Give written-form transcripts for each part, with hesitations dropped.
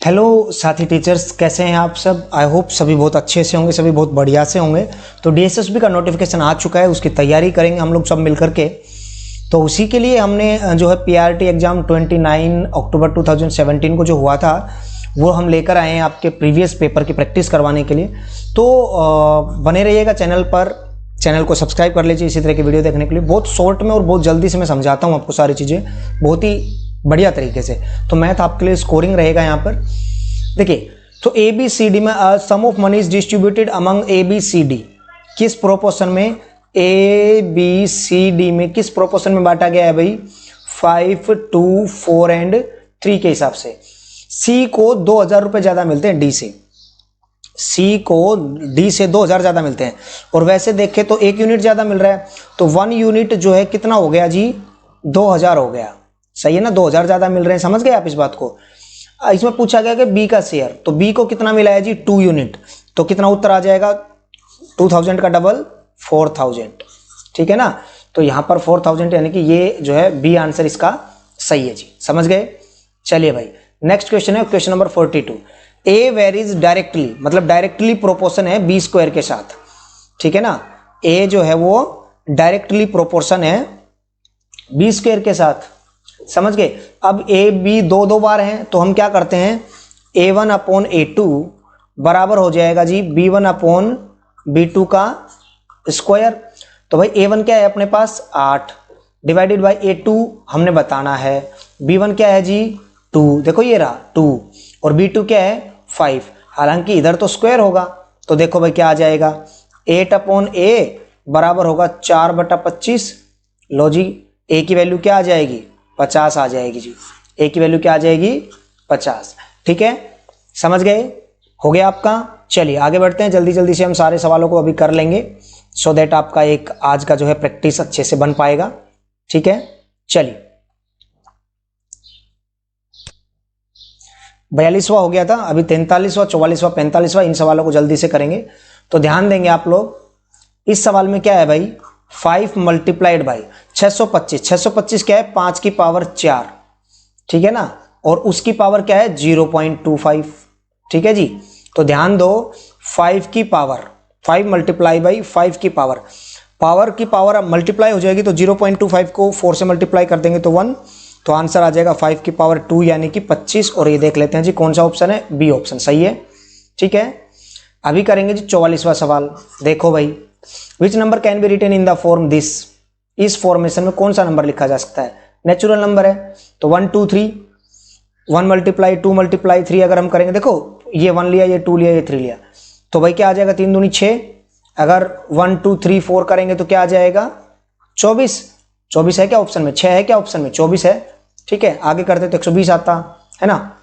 Hello साथी teachers, कैसे हैं आप सब। आई होप सभी बहुत अच्छे से होंगे, सभी बहुत बढ़िया से होंगे। तो डीएसएसबी का नोटिफिकेशन आ चुका है, उसकी तैयारी करेंगे हम लोग सब मिल करके। तो उसी के लिए हमने जो है पीआरटी एग्ज़ाम 29 अक्टूबर 2017 को जो हुआ था वो हम लेकर आए हैं आपके प्रीवियस पेपर की प्रैक्टिस करवाने के लिए। तो बने रहिएगा चैनल पर, चैनल को सब्सक्राइब कर लीजिए इसी तरह की वीडियो देखने के लिए। बहुत शॉर्ट में और बहुत जल्दी से मैं समझाता हूँ आपको सारी चीज़ें, बहुत ही बढ़िया तरीके से। तो मैथ आपके लिए स्कोरिंग रहेगा यहाँ पर। देखिए, तो ए बी सी डी में sum of money is distributed among A B C D. किस प्रोपोर्शन में ए बी सी डी में किस प्रोपोर्शन में बांटा गया है भाई? 5, 2, 4 एंड 3 के हिसाब से। सी को 2000 रुपये ज़्यादा मिलते हैं डी से, सी को डी से 2000 ज़्यादा मिलते हैं। और वैसे देखें तो 1 यूनिट ज़्यादा मिल रहा है, तो 1 यूनिट जो है कितना हो गया जी? 2000 हो गया। सही है ना, 2000 ज़्यादा मिल रहे हैं। समझ गए आप इस बात को। इसमें पूछा गया कि बी का शेयर, तो बी को कितना मिला है जी? 2 यूनिट। तो कितना उत्तर आ जाएगा? 2000 का डबल 4000। ठीक है ना, तो यहाँ पर 4000 यानी कि ये जो है बी आंसर इसका सही है जी। समझ गए? चलिए भाई, नेक्स्ट क्वेश्चन है क्वेश्चन नंबर 42। ए वेरीज डायरेक्टली, मतलब डायरेक्टली प्रोपोर्शन है बी स्क्वायर के साथ। ठीक है ना, ए जो है वो डायरेक्टली प्रोपोर्शन है बी स्क्वायर के साथ। समझ गए? अब ए बी दो बार हैं, तो हम क्या करते हैं, a1 अपॉन a2 बराबर हो जाएगा जी b1 अपॉन b2 का स्क्वायर। तो भाई a1 क्या है अपने पास? 8 डिवाइडेड बाई a2 हमने बताना है। b1 क्या है जी? 2। देखो ये रहा 2, और b2 क्या है? 5। हालांकि इधर तो स्क्वायर होगा, तो देखो भाई क्या आ जाएगा? 8 अपॉन a बराबर होगा 4/25। लो जी, a की वैल्यू क्या आ जाएगी? 50 आ जाएगी जी। ए की वैल्यू क्या आ जाएगी? 50। ठीक है, समझ गए? हो गया आपका। चलिए आगे बढ़ते हैं, जल्दी जल्दी से हम सारे सवालों को अभी कर लेंगे, सो दैट आपका एक आज का जो है प्रैक्टिस अच्छे से बन पाएगा। ठीक है, चलिए 42वां हो गया था, अभी 43वां, 44वां, 45वां, इन सवालों को जल्दी से करेंगे। तो ध्यान देंगे आप लोग। इस सवाल में क्या है भाई? 5 मल्टीप्लाइड बाई 625। 625 क्या है? 5 की पावर 4। ठीक है ना, और उसकी पावर क्या है? 0.25। ठीक है जी, तो ध्यान दो, 5 की पावर 5 मल्टीप्लाई बाई 5 की पावर की पावर अब मल्टीप्लाई हो जाएगी, तो 0.25 को 4 से मल्टीप्लाई कर देंगे तो 1, तो आंसर आ जाएगा 5 की पावर 2 यानी कि 25। और ये देख लेते हैं जी कौन सा ऑप्शन है? बी ऑप्शन सही है। ठीक है, अभी करेंगे जी 44वां सवाल। देखो भाई, which number can be written in the form this. इस फॉर्मेशन में कौन सा नंबर लिखा जा सकता है? नेचुरल नंबर है, तो 1 2 3, 1 मल्टीप्लाई 2 मल्टीप्लाई 3 अगर हम करेंगे, देखो ये 1 लिया, ये 2 लिया, ये 3 लिया, तो भाई क्या आ जाएगा? 3 दूनी 6। अगर 1 2 3 4 करेंगे तो क्या आ जाएगा? 24। 24 है क्या ऑप्शन में? 6 है क्या ऑप्शन में? 24 है। ठीक है, आगे करते तो 120 आता है ना,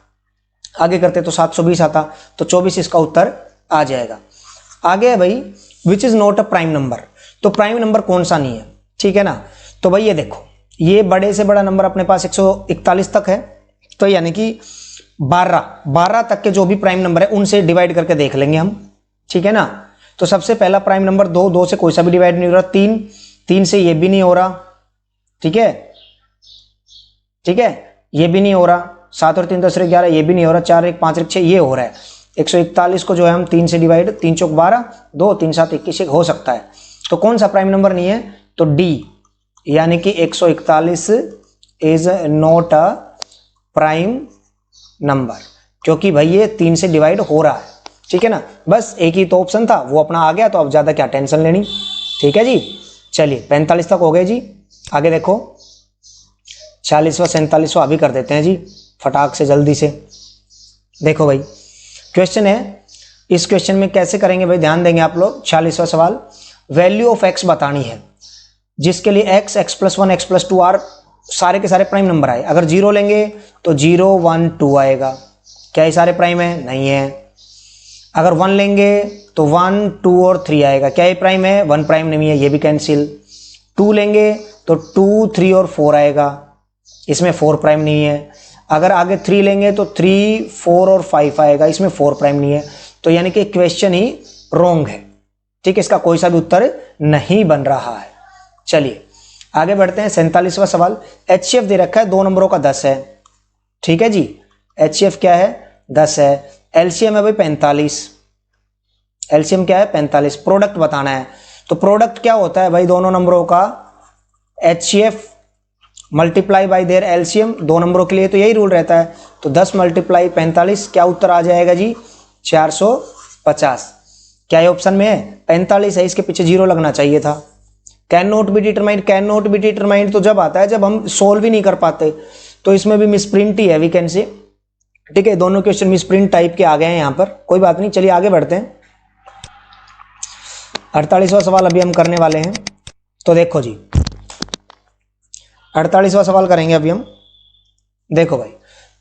आगे करते तो 720 आता, तो 24 इसका उत्तर आ जाएगा। आगे है भाई, which is not a prime number. तो प्राइम नंबर कौन सा नहीं है? ठीक है ना, तो भाई ये देखो, ये बड़े से बड़ा नंबर अपने पास 141 तक है, तो यानी कि 12 तक के जो भी प्राइम नंबर है उनसे डिवाइड करके देख लेंगे हम। ठीक है ना, तो सबसे पहला प्राइम नंबर 2 से कोई सा भी डिवाइड नहीं हो रहा। 3 से ये भी नहीं हो रहा। ठीक है, ठीक है, ये भी नहीं हो रहा। 7 और 3 10 11, ये भी नहीं हो रहा। 4 1 5 1 6 ये हो रहा है। 141 को जो है हम 3 से डिवाइड, 3 चौक 12, 2 3 7 21 हो सकता है। तो कौन सा प्राइम नंबर नहीं है? तो डी, यानी कि 141 is not a prime number, क्योंकि भाई ये 3 से डिवाइड हो रहा है। ठीक है ना, बस एक ही तो ऑप्शन था, वो अपना आ गया, तो अब ज्यादा क्या टेंशन लेनी। ठीक है जी, चलिए 45 तक हो गए जी। आगे देखो 46वां 47वां अभी कर देते हैं जी फटाक से जल्दी से। देखो भाई क्वेश्चन है, इस क्वेश्चन में कैसे करेंगे भाई? ध्यान देंगे आप लोग। 46वां सवाल, वैल्यू ऑफ एक्स बतानी है, जिसके लिए x, x plus 1, x plus 2 are सारे के सारे प्राइम नंबर आए। अगर 0 लेंगे तो 0 1 2 आएगा। क्या ये सारे प्राइम है? नहीं है। अगर 1 लेंगे तो 1 2 और 3 आएगा। क्या ये प्राइम है? 1 प्राइम नहीं है, ये भी कैंसिल। 2 लेंगे तो 2 3 और 4 आएगा, इसमें 4 प्राइम नहीं है। अगर आगे 3 लेंगे तो 3 4 और 5 आएगा, इसमें 4 प्राइम नहीं है। तो यानी कि क्वेश्चन ही रॉन्ग है। ठीक है, इसका कोई सा भी उत्तर नहीं बन रहा है। चलिए आगे बढ़ते हैं। 47वां सवाल, एचसीएफ दे रखा है 2 नंबरों का 10 है। ठीक है जी, एचसीएफ क्या है? 10 है। एलसीएम है भाई 45, एलसीएम क्या है 45। प्रोडक्ट बताना है, तो प्रोडक्ट क्या होता है भाई, दोनों नंबरों का HCF multiply by there LCM, दो नंबरों के लिए तो यही रूल रहता है। तो 10 मल्टीप्लाई 45, क्या उत्तर आ जाएगा जी 450। क्या ये ऑप्शन में है? 45 है, इसके पीछे 0 लगना चाहिए था। Can not be determined, can not be determined तो जब आता है जब हम सोल्व ही नहीं कर पाते, तो इसमें भी मिसप्रिंट ही है वी कैन से। ठीक है, दोनों क्वेश्चन मिसप्रिंट टाइप के आ गए हैं यहाँ पर, कोई बात नहीं, चलिए आगे बढ़ते हैं। 48वां सवाल अभी हम करने वाले हैं। तो देखो जी 48वां सवाल करेंगे अभी हम। देखो भाई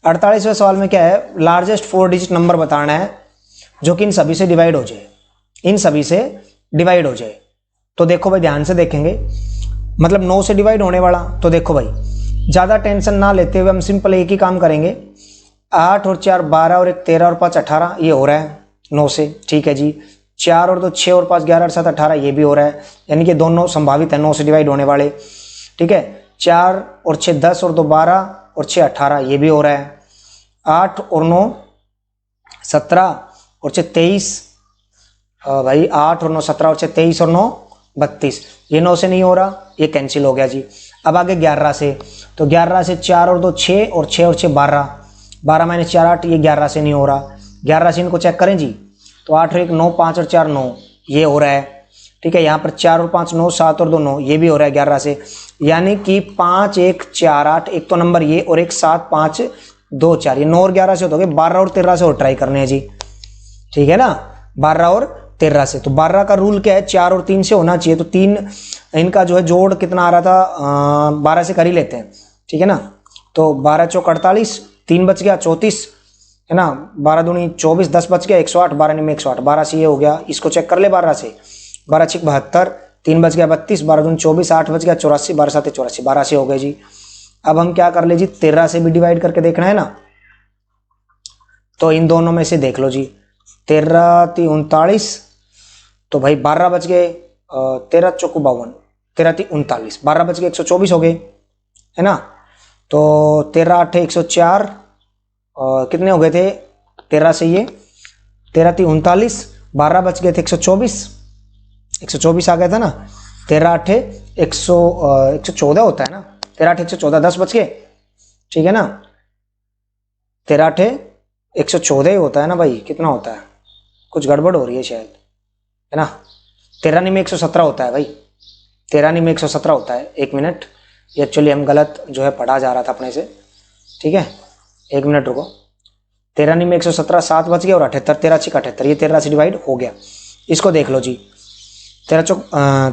48वें सवाल में क्या है, लार्जेस्ट 4 डिजिट नंबर बताना है जो कि इन सभी से डिवाइड हो जाए, इन सभी से डिवाइड हो जाए। तो देखो भाई ध्यान से देखेंगे, मतलब 9 से डिवाइड होने वाला। तो देखो भाई ज़्यादा टेंशन ना लेते हुए हम सिंपल एक ही काम करेंगे, 8 और 4 12 और 1 13 और 5 18, ये हो रहा है 9 से। ठीक है जी, 4 और 2 6 और 5 11 और 7 18, ये भी हो रहा है, यानी कि दोनों संभावित है 9 से डिवाइड होने वाले। ठीक है, 4 और 6 10 और 2 12 और 6 18, ये भी हो रहा है। 8 और 9 17 और 6 23, भाई 8 और 9 17 और 6 23 और 9 32, ये 9 से नहीं हो रहा, ये कैंसिल हो गया जी। अब आगे 11 से, तो 11 से 4 और 2 6 और 6 और 6 12, 12 माइनस 4 8, ये 11 से नहीं हो रहा। 11 से इनको चेक करें जी, तो 8 और 1 9, 5 और 4 9, ये हो रहा है। ठीक है, यहाँ पर 4 और 5 9, 7 और 2 9, ये भी हो रहा है 11 से, यानी कि 5 1 4 8, एक तो नंबर ये और एक 7 5 2 4, ये 9 और 11 से हो गए। 12 और 13 से और ट्राई करने हैं जी। ठीक है ना, 12 और 13 से। तो 12 का रूल क्या है, 4 और 3 से होना चाहिए, तो 3 इनका जो है जोड़ कितना आ रहा था, 12 से कर ही लेते हैं। ठीक है ना, तो 12 चौक 48, 3 बच गया 34, है ना, 12 दूनी 24, 10 बच गया 108, 12 में 108, 12 से ये हो गया, इसको चेक कर ले 12 से, 12 6 72, 3 बच गया 32, 12 दूनी 24, 8 बच गया 84, 12 7 84, 12 से हो गए जी। अब हम क्या कर ले जी, 13 से भी डिवाइड करके देखना है ना, तो इन दोनों में से देख लो जी, 13 3 39, तो भाई 12 बच गए, 13 चौक 52, 13 3 39, 12 बच गए 124 हो गए, है ना। तो 13 8 104, कितने हो गए थे 13 से ये, 13 3 39, 12 बच गए थे 124, 124 आ गया था ना। 13 8 114 होता है ना, 13 8 114, 10 बच गए। ठीक है ना, 13 8 114 ही होता है ना भाई, कितना होता है, कुछ गड़बड़ हो रही है शायद, है ना। 13 नहीं में 117 होता है भाई, 13 नहीं में 117 होता है। एक मिनट, ये एक्चुअली हम गलत जो है पढ़ा जा रहा था अपने से। ठीक है, एक मिनट रुको। 13 नहीं में 117, 7 बच गए और 78, 13 6 78, ये 13 से डिवाइड हो गया। इसको देख लो जी, 13 चौक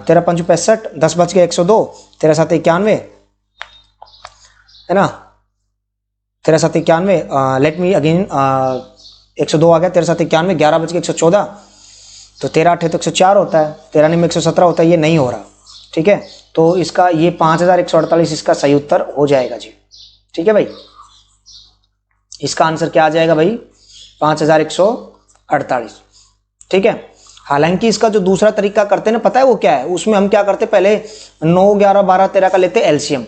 13 5 65, 10 बच गए 102, 13 7 91, है ना, 13 7 91, लेट मी अगेन, 102 आ गया, 13 7 91, 11 बच गए 114, तो 13 8 तो 104 होता है, 13 नहीं में 117 होता है, ये नहीं हो रहा। ठीक है, तो इसका ये 5148 इसका सही उत्तर हो जाएगा जी। ठीक है भाई, इसका आंसर क्या आ जाएगा भाई, 5148। ठीक है, हालांकि इसका जो दूसरा तरीका करते हैं ना, पता है वो क्या है, उसमें हम क्या करते पहले 9 11 12 13 का लेते एलसीएम,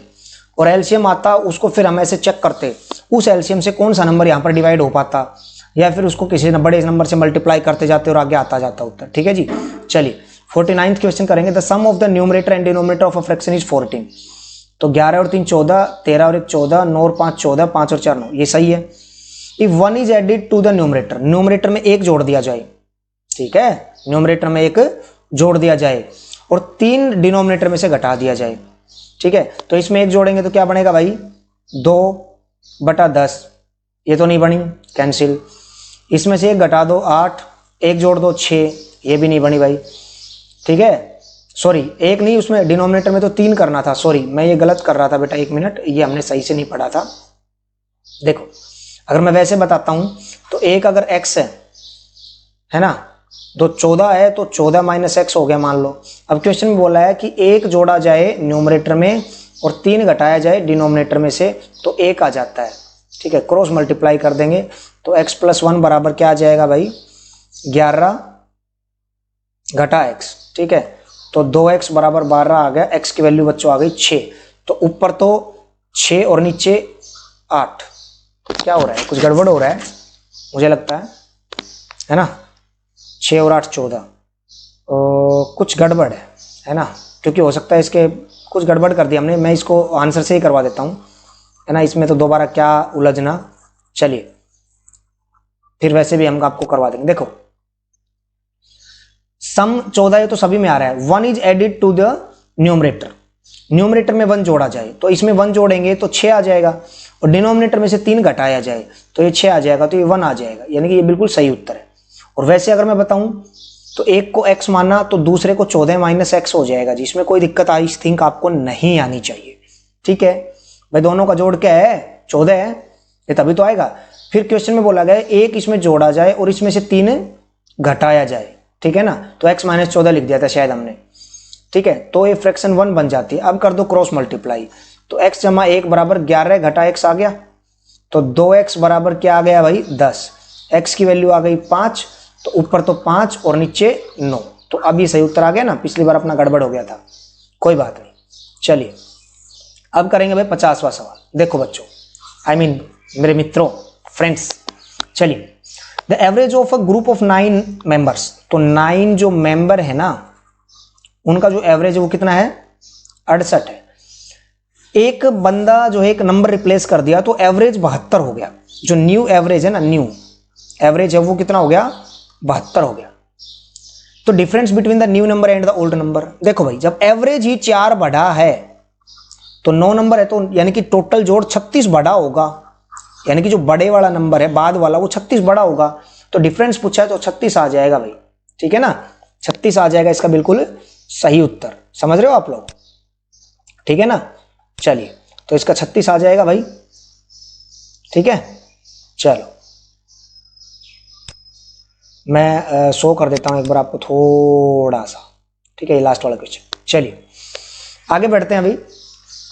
और एलसीएम आता उसको फिर हम ऐसे चेक करते उस एलसीएम से कौन सा नंबर यहाँ पर डिवाइड हो पाता, या फिर उसको किसी बड़े नंबर से मल्टीप्लाई करते जाते और आगे आता जाता उत्तर। ठीक है जी, चलिए 49th क्वेश्चन करेंगे। The sum of the numerator and denominator of a fraction is 14। तो 11 और 3 14, 13 और 1 14, 9 और 5 14, 5 और 4 9, ये सही है। If 1 is added to the numerator, numerator में 1 जोड़ दिया जाए, ठीक है, न्यूमरेटर में 1 जोड़ दिया जाए और 3 डिनोमिनेटर में से घटा दिया जाए। ठीक है, तो इसमें 1 जोड़ेंगे तो क्या बनेगा भाई, 2/10, ये तो नहीं बनी, कैंसिल। इसमें से 1 घटा दो 8, 1 जोड़ दो 6, ये भी नहीं बनी भाई। ठीक है, सॉरी 1 नहीं, उसमें डिनोमिनेटर में तो 3 करना था, सॉरी मैं ये गलत कर रहा था बेटा, 1 मिनट, ये हमने सही से नहीं पढ़ा था। देखो अगर मैं वैसे बताता हूं तो 1 अगर x है ना, तो 14 है, तो 14 माइनस x हो गया मान लो। अब क्वेश्चन में बोला है कि 1 जोड़ा जाए न्यूमरेटर में और 3 घटाया जाए डिनोमिनेटर में से, तो 1 आ जाता है। ठीक है, क्रॉस मल्टीप्लाई कर देंगे तो x + 1 बराबर क्या आ जाएगा भाई, 11 घटा x। ठीक है, तो 2x बराबर 12 आ गया, x की वैल्यू बच्चों आ गई 6, तो ऊपर तो 6 और नीचे 8, क्या हो रहा है, कुछ गड़बड़ हो रहा है। मुझे लगता है ना। 6 और 8 14, कुछ गड़बड़ है ना, क्योंकि हो सकता है इसके कुछ गड़बड़ कर दिया हमने। मैं इसको आंसर से ही करवा देता हूँ, है ना, इसमें तो दोबारा क्या उलझना। चलिए फिर वैसे भी हम आपको करवा देंगे। देखो सम 14 है तो सभी में आ रहा है। 1 is added to the numerator, numerator में 1 जोड़ा जाए तो इसमें 1 जोड़ेंगे तो 6 आ जाएगा, और डिनोमिनेटर में से 3 घटाया जाए तो ये 6 आ जाएगा, तो ये 1 आ जाएगा, यानी कि ये बिल्कुल सही उत्तर है। और वैसे अगर मैं बताऊं तो एक को x माना तो दूसरे को 14 माइनस x हो जाएगा, जिसमें कोई दिक्कत आई थिंक आपको नहीं आनी चाहिए। ठीक है भाई, दोनों का जोड़ क्या है 14 है, ये तभी तो आएगा। फिर क्वेश्चन में बोला गया एक इसमें जोड़ा जाए और इसमें से 3 घटाया जाए, ठीक है ना, तो x माइनस 14 लिख दिया था शायद हमने। ठीक है, तो ये फ्रैक्शन 1 बन जाती है। अब कर दो क्रॉस मल्टीप्लाई, तो x जमा 1 बराबर 11 घटा x आ गया, तो 2x बराबर क्या आ गया भाई 10, x की वैल्यू आ गई 5, तो ऊपर तो 5 और नीचे 9, तो अब ये सही उत्तर आ गया ना। पिछली बार अपना गड़बड़ हो गया था, कोई बात नहीं। चलिए अब करेंगे भाई 50वां सवाल। देखो बच्चों, मेरे मित्रों, फ्रेंड्स, चलिए the average of a group of 9 members, तो 9 जो मेंबर है ना उनका जो एवरेज है वो कितना है 68 है। एक बंदा जो है एक नंबर रिप्लेस कर दिया तो एवरेज 72 हो गया। जो न्यू एवरेज है ना, न्यू एवरेज है वो कितना हो गया 72 हो गया। तो difference between the new number and the old number, देखो भाई जब एवरेज ही 4 बढ़ा है तो 9 नंबर है, तो यानी कि टोटल जोड़ 36 बढ़ा होगा, यानी कि जो बड़े वाला नंबर है बाद वाला वो 36 बड़ा होगा। तो डिफरेंस पूछा है तो 36 आ जाएगा भाई, ठीक है ना, 36 आ जाएगा इसका बिल्कुल सही उत्तर। समझ रहे हो आप लोग, ठीक है ना। चलिए तो इसका 36 आ जाएगा भाई, ठीक है। चलो मैं शो कर देता हूं एक बार आपको थोड़ा सा, ठीक है, ये लास्ट वाला क्वेश्चन। चलिए आगे बढ़ते हैं। अभी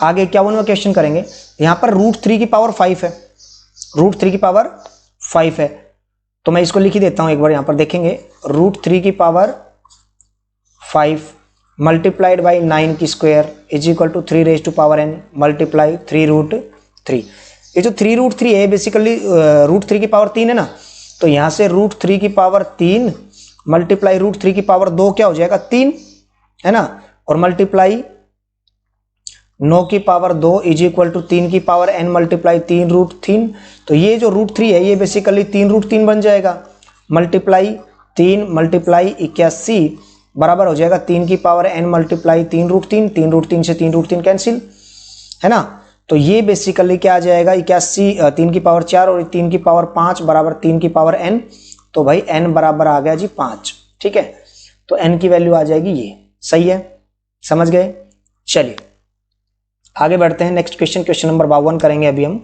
आगे 51वां क्वेश्चन करेंगे। यहां पर √3 की पावर 5 है, √3 की पावर 5 है, तो मैं इसको लिख ही देता हूं एक बार। यहां पर देखेंगे √3 की पावर 5 मल्टीप्लाइड बाई 9 की square is equal to 3 raise to power n multiply 3√3। ये जो 3√3 है बेसिकली √3 की पावर 3 है ना, तो यहां से √3 की पावर 3 मल्टीप्लाई √3 की पावर 2 क्या हो जाएगा 3, है ना, और मल्टीप्लाई 9 की पावर 2 इज इक्वल टू 3 की पावर n मल्टीप्लाई 3√3। तो ये जो √3 है ये बेसिकली 3√3 बन जाएगा, मल्टीप्लाई 3 मल्टीप्लाई 81 बराबर हो जाएगा 3 की पावर n मल्टीप्लाई 3√3, 3√3 से 3√3 कैंसिल, है ना। तो ये बेसिकली क्या आ जाएगा 81, 3 की पावर 4 और 3 की पावर 5 बराबर 3 की पावर n, तो भाई n बराबर आ गया जी 5, ठीक है। तो n की वैल्यू आ जाएगी ये, सही है, समझ गए। चलिए आगे बढ़ते हैं। नेक्स्ट क्वेश्चन, क्वेश्चन नंबर 52 करेंगे अभी हम।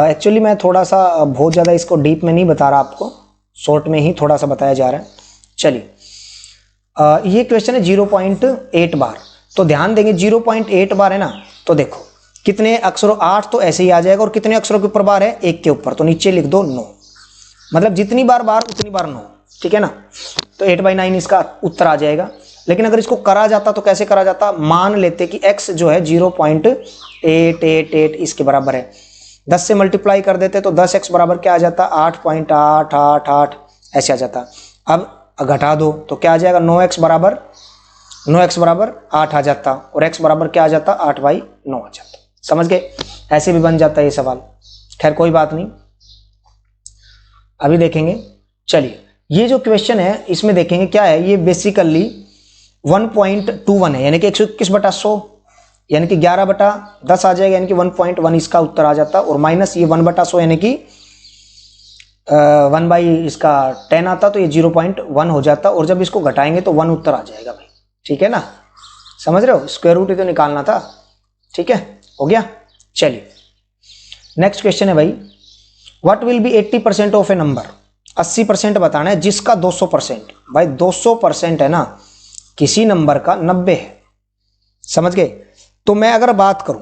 एक्चुअली मैं थोड़ा सा बहुत ज़्यादा इसको डीप में नहीं बता रहा आपको, शॉर्ट में ही थोड़ा सा बताया जा रहा है। चलिए ये क्वेश्चन है 0.8 बार, तो ध्यान देंगे 0.8 बार है ना, तो देखो कितने अक्षरों 8 तो ऐसे ही आ जाएगा, और कितने अक्षरों के ऊपर बार है 1 के ऊपर, तो नीचे लिख दो 9, मतलब जितनी बार बार उतनी बार 9, ठीक है ना। तो 8/9 इसका उत्तर आ जाएगा। लेकिन अगर इसको करा जाता तो कैसे करा जाता, मान लेते कि x जो है 0.888 इसके बराबर है, 10 से मल्टीप्लाई कर देते तो 10x बराबर क्या आ जाता 8.888 ऐसे आ जाता। अब घटा दो तो क्या आ जाएगा 9x बराबर 8 आ जाता, और x बराबर क्या आ जाता 8/9 आ जाता। समझ गए, ऐसे भी बन जाता है ये सवाल। खैर कोई बात नहीं, अभी देखेंगे। चलिए ये जो क्वेश्चन है इसमें देखेंगे क्या है, ये बेसिकली 1.21 है, यानी कि 121/100, यानी कि 11/10 आ जाएगा, यानी कि 1.1 इसका उत्तर आ जाता, और माइनस ये 1/100 यानी कि 1/10 आता, तो ये 0.1 हो जाता, और जब इसको घटाएंगे तो 1 उत्तर आ जाएगा भाई, ठीक है ना। समझ रहे हो, स्क्वायर रूट ही तो निकालना था, ठीक है, हो गया। चलिए नेक्स्ट क्वेश्चन है भाई, what will be 80% of A number, 80% बताना है जिसका 200%, भाई 200% है ना किसी नंबर का 90 है, समझ गए। तो मैं अगर बात करूं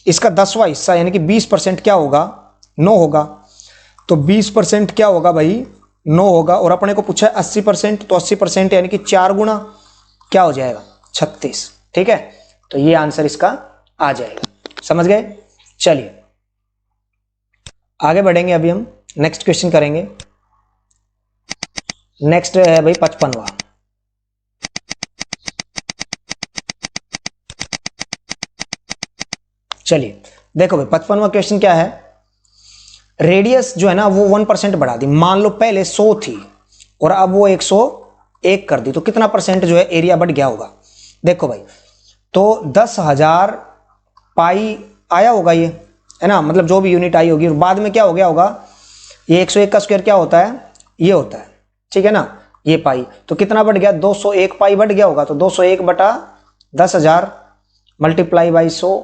इसका 10वां हिस्सा यानी कि 20% क्या होगा 9 होगा, तो 20% क्या होगा भाई 9 होगा, और अपने को पूछा है 80%, तो 80% यानी कि 4 गुना क्या हो जाएगा 36, ठीक है। तो ये आंसर इसका आ जाएगा, समझ गए। चलिए आगे बढ़ेंगे, अभी हम नेक्स्ट क्वेश्चन करेंगे। नेक्स्ट है भाई 55वां। चलिए देखो भाई 55वां क्वेश्चन क्या है, रेडियस जो है ना वो 1% बढ़ा दी। मान लो पहले 100 थी और अब वो 101 कर दी, तो कितना परसेंट जो है एरिया बढ़ गया होगा। देखो भाई, तो 10,000 पाई आया होगा ये, है ना, मतलब जो भी यूनिट आई होगी, और बाद में क्या हो गया होगा, ये 101 का स्क्वायर क्या होता है, ये होता है, ठीक है ना, ये पाई, तो कितना बढ़ गया, 201 पाई बढ़ गया होगा। तो 201 बटा 10,000 मल्टीप्लाई बाई 100,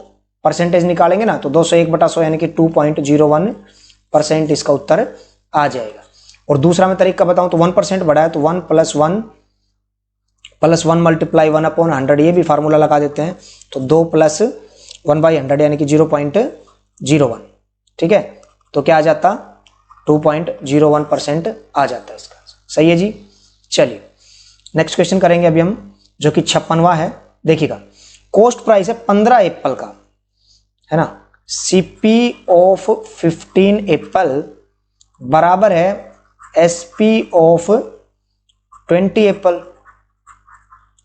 परसेंटेज निकालेंगे ना, तो 201 बटा 100 यानी कि 2.01% इसका उत्तर आ जाएगा। और दूसरा मैं तरीका बताऊं तो 1% बढ़ा है, तो 1 + 1 मल्टीप्लाई 1/100, ये भी फार्मूला लगा देते हैं, तो 2 + 1/100 यानी कि 0.01, ठीक है, तो क्या आ जाता, 2.01% आ जाता है इसका। सही है जी। चलिए नेक्स्ट क्वेश्चन करेंगे अभी हम, जो कि 56वां है। देखिएगा, कॉस्ट प्राइस है 15 एप्पल का, है ना, CP ऑफ 15 एप्पल बराबर है SP ऑफ 20 एप्पल,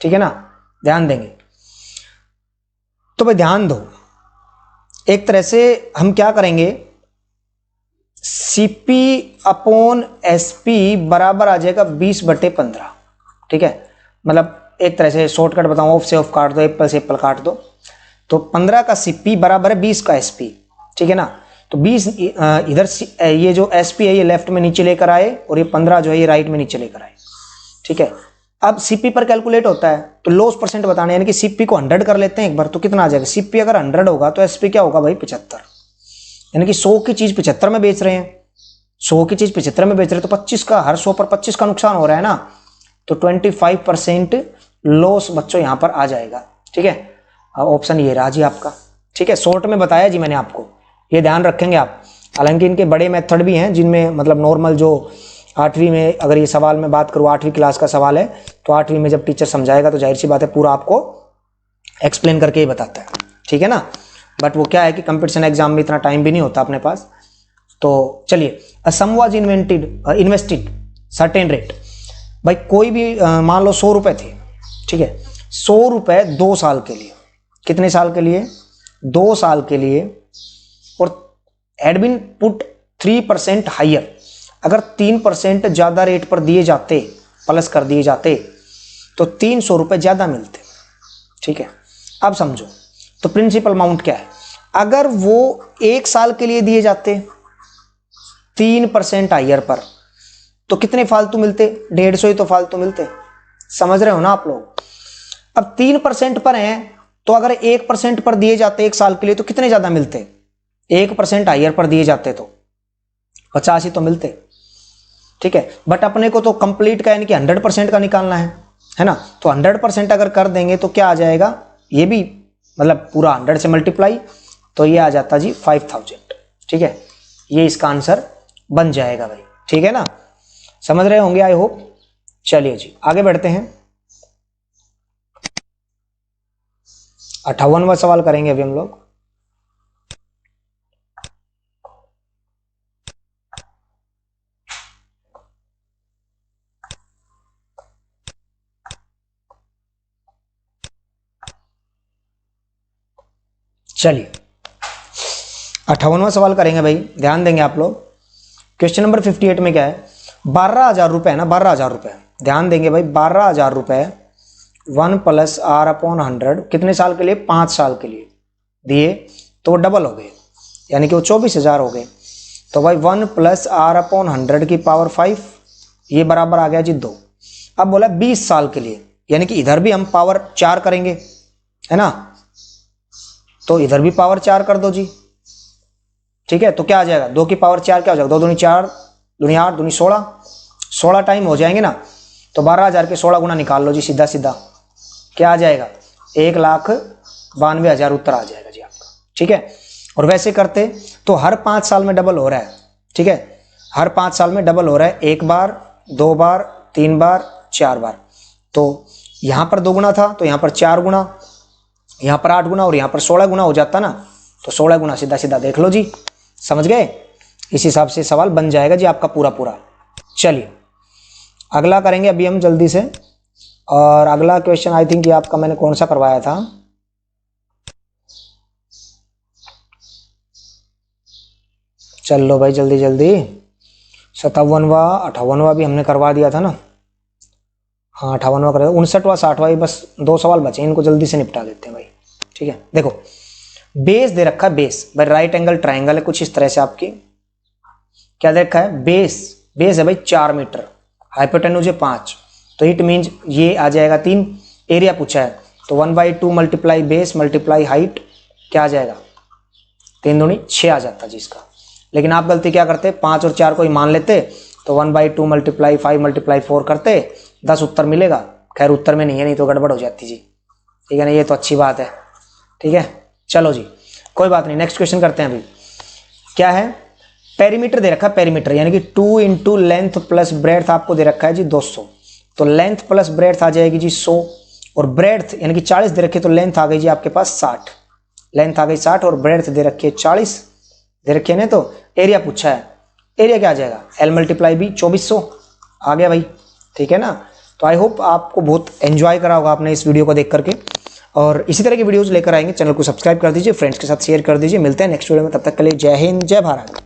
ठीक है ना, ध्यान देंगे। तो भाई ध्यान दो, एक तरह से हम क्या करेंगे, CP अपॉन SP बराबर आ जाएगा 20/15, ठीक है, मतलब एक तरह से शॉर्टकट बताऊं, ऑफ से ऑफ काट दो, एप्पल से एप्पल काट दो, तो 15 का CP बराबर है 20 का SP, ठीक है ना। तो 20 इधर ये जो SP है ये लेफ्ट में नीचे लेकर आए, और ये 15 जो है ये राइट में नीचे लेकर आए, ठीक है। अब CP पर कैलकुलेट होता है, तो लॉस परसेंट बताना, यानी कि CP को 100 कर लेते हैं एक बार, तो कितना आ जाएगा, CP अगर 100 होगा तो SP क्या होगा भाई 75, यानी कि 100 की चीज 75 में बेच रहे हैं, 100 की चीज 75 में बेच रहे हैं, तो 25 का, हर 100 पर 25 का नुकसान हो रहा है ना, तो 25% लॉस बच्चों यहां पर आ जाएगा, ठीक है। ऑप्शन ये रहा जी आपका, ठीक है, शॉर्ट में बताया जी मैंने आपको, ये ध्यान रखेंगे आप। हालांकि इनके बड़े मेथड भी हैं, जिनमें मतलब नॉर्मल जो 8वीं में, अगर ये सवाल में बात करूँ 8वीं क्लास का सवाल है, तो 8वीं में जब टीचर समझाएगा तो जाहिर सी बात है पूरा आपको एक्सप्लेन करके ही बताता है, ठीक है ना। बट वो क्या है कि कंपटीशन एग्जाम में इतना टाइम भी नहीं होता अपने पास। तो चलिए, अ सम वाज इन्वेस्टेड सर्टेन रेट, भाई कोई भी मान लो 100 रुपए थे, ठीक है, 100 रुपए 2 साल के लिए, कितने साल के लिए, 2 साल के लिए, और हैड बीन पुट 3% हाइयर, अगर 3% ज्यादा रेट पर दिए जाते, प्लस कर दिए जाते, तो 300 रुपए ज्यादा मिलते, ठीक है। अब समझो, तो प्रिंसिपल अमाउंट क्या है, अगर वो 1 साल के लिए दिए जाते 3% हाइयर पर, तो कितने फालतू मिलते, 150 ही तो फालतू मिलते, समझ रहे हो ना आप लोग। अब 3% पर हैं, तो अगर 1% पर दिए जाते 1 साल के लिए, तो कितने ज्यादा मिलते, 1% हाइयर पर दिए जाते तो 50 ही तो मिलते, ठीक है। बट अपने को तो कंप्लीट का यानी कि 100% का निकालना है ना, तो 100% अगर कर देंगे तो क्या आ जाएगा, ये भी मतलब पूरा 100 से मल्टीप्लाई, तो ये आ जाता जी 5000, ठीक है, ये इसका आंसर बन जाएगा भाई, ठीक है ना, समझ रहे होंगे आई होप। चलिए जी आगे बढ़ते हैं, 58वां सवाल करेंगे अभी हम लोग। चलिए 58वां सवाल करेंगे भाई, ध्यान देंगे आप लोग। क्वेश्चन नंबर 58 में क्या है, 12,000 रुपए है ना, 12,000 रुपए, ध्यान देंगे भाई, 12,000 रुपए 1 + R/100 कितने साल के लिए, 5 साल के लिए दिए, तो वो डबल हो गए, यानी कि वो 24,000 हो गए। तो भाई 1 + R/100 की पावर 5, ये बराबर आ गया जी 2। अब बोला 20 साल के लिए, यानी कि इधर भी हम पावर 4 करेंगे, है ना, तो इधर भी पावर 4 कर दो जी, ठीक है, तो क्या आ जाएगा, 2 की पावर 4 क्या हो जाएगा, 2 दूनी 4, दूनी 8, दूनी 16, 16 टाइम हो जाएंगे ना, तो 12,000 के 16 गुना निकाल लो जी, सीधा सीधा क्या आ जाएगा, 1,92,000 उत्तर आ जाएगा जी आपका, ठीक है। और वैसे करते तो हर 5 साल में डबल हो रहा है, ठीक है, हर 5 साल में डबल हो रहा है, 1 बार, 2 बार, 3 बार, 4 बार, तो यहां पर 2 गुना था, तो यहां पर 4 गुना, यहां पर 8 गुना, और यहां पर 16 गुना हो जाता ना, तो 16 गुना सीधा सीधा देख लो जी, समझ गए। इस हिसाब से सवाल बन जाएगा जी आपका पूरा पूरा। चलिए अगला करेंगे अभी हम जल्दी से। और अगला क्वेश्चन आई थिंक ये आपका मैंने कौन सा करवाया था, चल लो भाई जल्दी जल्दी। 57वां 58वां भी हमने करवा दिया था ना। हाँ 58वां कर, 59वां 60वां, बस 2 सवाल बचे, इनको जल्दी से निपटा देते हैं भाई। ठीक है, देखो बेस दे रखा है, बेस भाई राइट एंगल ट्राइंगल है कुछ इस तरह से। आपकी क्या दे रखा है, बेस, बेस है भाई 4 मीटर, हाइपोटेन्यूज है 5, तो इट मीन्स ये आ जाएगा 3। एरिया पूछा है तो 1/2 मल्टीप्लाई बेस मल्टीप्लाई हाइट, क्या आ जाएगा 3 दूनी 6 आ जाता जी इसका। लेकिन आप गलती क्या करते, 5 और 4 को ही मान लेते, तो 1/2 मल्टीप्लाई 5 मल्टीप्लाई 4 करते, 10 उत्तर मिलेगा। खैर उत्तर में नहीं है, नहीं तो गड़बड़ हो जाती जी। ठीक है ना, ये तो अच्छी बात है। ठीक है चलो जी कोई बात नहीं, नेक्स्ट क्वेश्चन करते हैं। अभी क्या है, पेरीमीटर दे रखा है, पेरीमीटर यानी कि 2 इंटू लेंथ प्लस ब्रेड्थ आपको दे रखा है जी 200, तो लेंथ प्लस ब्रेड्थ आ जाएगी जी 100, और ब्रेड्थ यानी कि 40 दे रखी है, तो लेंथ आ गई जी आपके पास 60, लेंथ आ गई 60 और ब्रेड्थ दे रखी है 40 दे रखी है ना। तो एरिया पूछा है, एरिया क्या आ जाएगा, L मल्टीप्लाई बी 2400 आ गया भाई। ठीक है ना, तो आई होप आपको बहुत एंजॉय करा होगा आपने इस वीडियो को देख करके, और इसी तरह की वीडियोस लेकर आएंगे। चैनल को सब्सक्राइब कर दीजिए, फ्रेंड्स के साथ शेयर कर दीजिए। मिलते हैं नेक्स्ट वीडियो में, तब तक के लिए जय हिंद जय भारत।